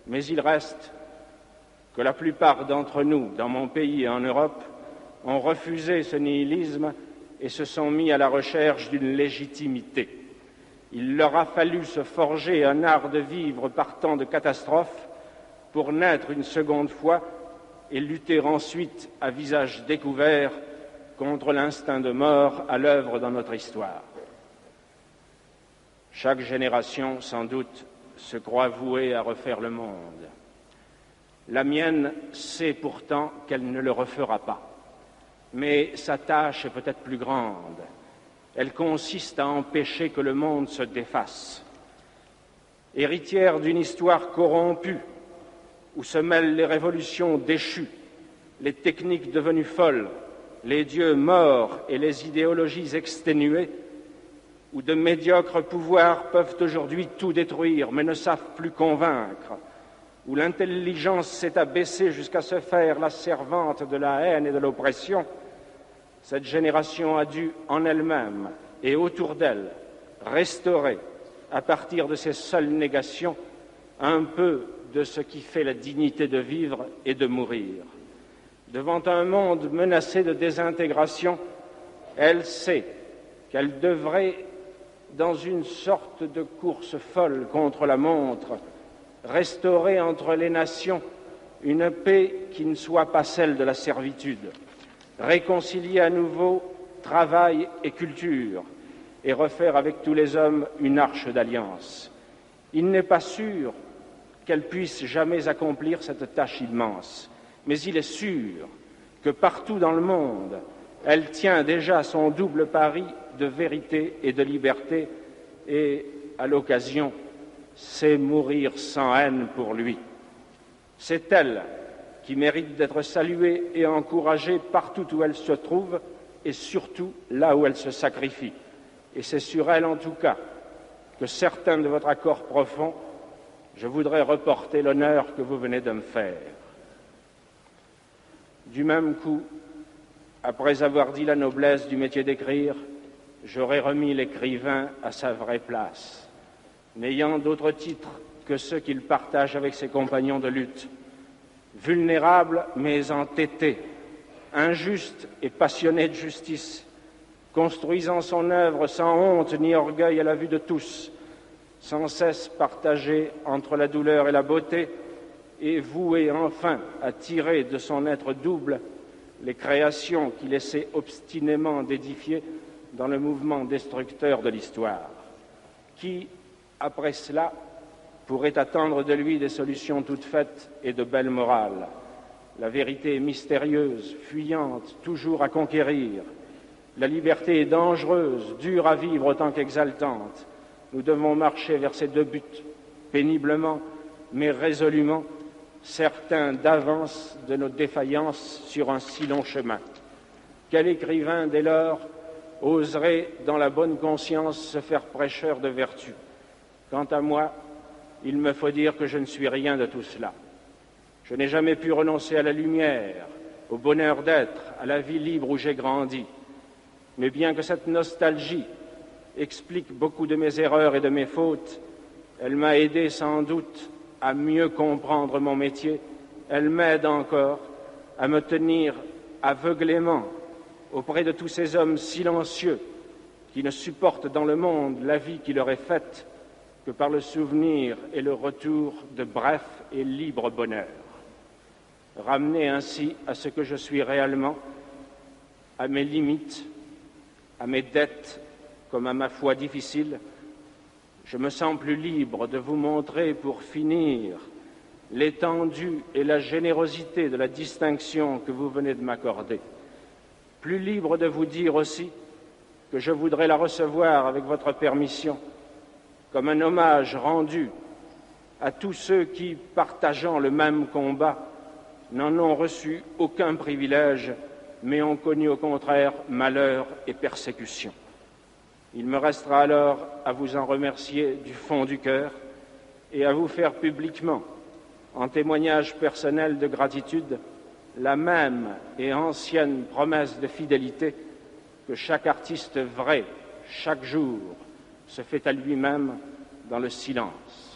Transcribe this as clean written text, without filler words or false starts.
Mais il reste que la plupart d'entre nous, dans mon pays et en Europe, ont refusé ce nihilisme et se sont mis à la recherche d'une légitimité. Il leur a fallu se forger un art de vivre par tant de catastrophes pour naître une seconde fois et lutter ensuite à visage découvert contre l'instinct de mort à l'œuvre dans notre histoire. Chaque génération, sans doute, se croit vouée à refaire le monde. La mienne sait pourtant qu'elle ne le refera pas. Mais sa tâche est peut-être plus grande. Elle consiste à empêcher que le monde se défasse. Héritière d'une histoire corrompue, où se mêlent les révolutions déchues, les techniques devenues folles, les dieux morts et les idéologies exténuées, où de médiocres pouvoirs peuvent aujourd'hui tout détruire mais ne savent plus convaincre, où l'intelligence s'est abaissée jusqu'à se faire la servante de la haine et de l'oppression, cette génération a dû en elle-même et autour d'elle restaurer, à partir de ses seules négations, un peu de ce qui fait la dignité de vivre et de mourir. Devant un monde menacé de désintégration, elle sait qu'elle devrait, dans une sorte de course folle contre la montre, restaurer entre les nations une paix qui ne soit pas celle de la servitude, réconcilier à nouveau travail et culture et refaire avec tous les hommes une arche d'alliance. Il n'est pas sûr qu'elle puisse jamais accomplir cette tâche immense, mais il est sûr que partout dans le monde, elle tient déjà son double pari de vérité et de liberté et, à l'occasion, sait mourir sans haine pour lui. C'est elle qui mérite d'être saluée et encouragée partout où elle se trouve et surtout là où elle se sacrifie. Et c'est sur elle, en tout cas, que certains de votre accord profond, je voudrais reporter l'honneur que vous venez de me faire. Du même coup, après avoir dit la noblesse du métier d'écrire, j'aurais remis l'écrivain à sa vraie place, n'ayant d'autre titre que ceux qu'il partage avec ses compagnons de lutte, vulnérable mais entêté, injuste et passionné de justice, construisant son œuvre sans honte ni orgueil à la vue de tous, sans cesse partagé entre la douleur et la beauté, et voué enfin à tirer de son être double les créations qu'il essaie obstinément d'édifier dans le mouvement destructeur de l'histoire. Qui, après cela, pourrait attendre de lui des solutions toutes faites et de belle morale? La vérité est mystérieuse, fuyante, toujours à conquérir. La liberté est dangereuse, dure à vivre autant qu'exaltante. Nous devons marcher vers ces deux buts, péniblement, mais résolument, certains d'avance de nos défaillances sur un si long chemin. Quel écrivain, dès lors, oserait, dans la bonne conscience, se faire prêcheur de vertu? Quant à moi, il me faut dire que je ne suis rien de tout cela. Je n'ai jamais pu renoncer à la lumière, au bonheur d'être, à la vie libre où j'ai grandi. Mais bien que cette nostalgie explique beaucoup de mes erreurs et de mes fautes, elle m'a aidé sans doute à mieux comprendre mon métier. Elle m'aide encore à me tenir aveuglément auprès de tous ces hommes silencieux qui ne supportent dans le monde la vie qui leur est faite que par le souvenir et le retour de bref et libre bonheur. Ramené ainsi à ce que je suis réellement, à mes limites, à mes dettes comme à ma foi difficile, je me sens plus libre de vous montrer pour finir l'étendue et la générosité de la distinction que vous venez de m'accorder. Plus libre de vous dire aussi que je voudrais la recevoir avec votre permission comme un hommage rendu à tous ceux qui, partageant le même combat, n'en ont reçu aucun privilège, mais ont connu au contraire malheur et persécution. Il me restera alors à vous en remercier du fond du cœur et à vous faire publiquement, en témoignage personnel de gratitude, la même et ancienne promesse de fidélité que chaque artiste vrai, chaque jour, se fait à lui-même dans le silence.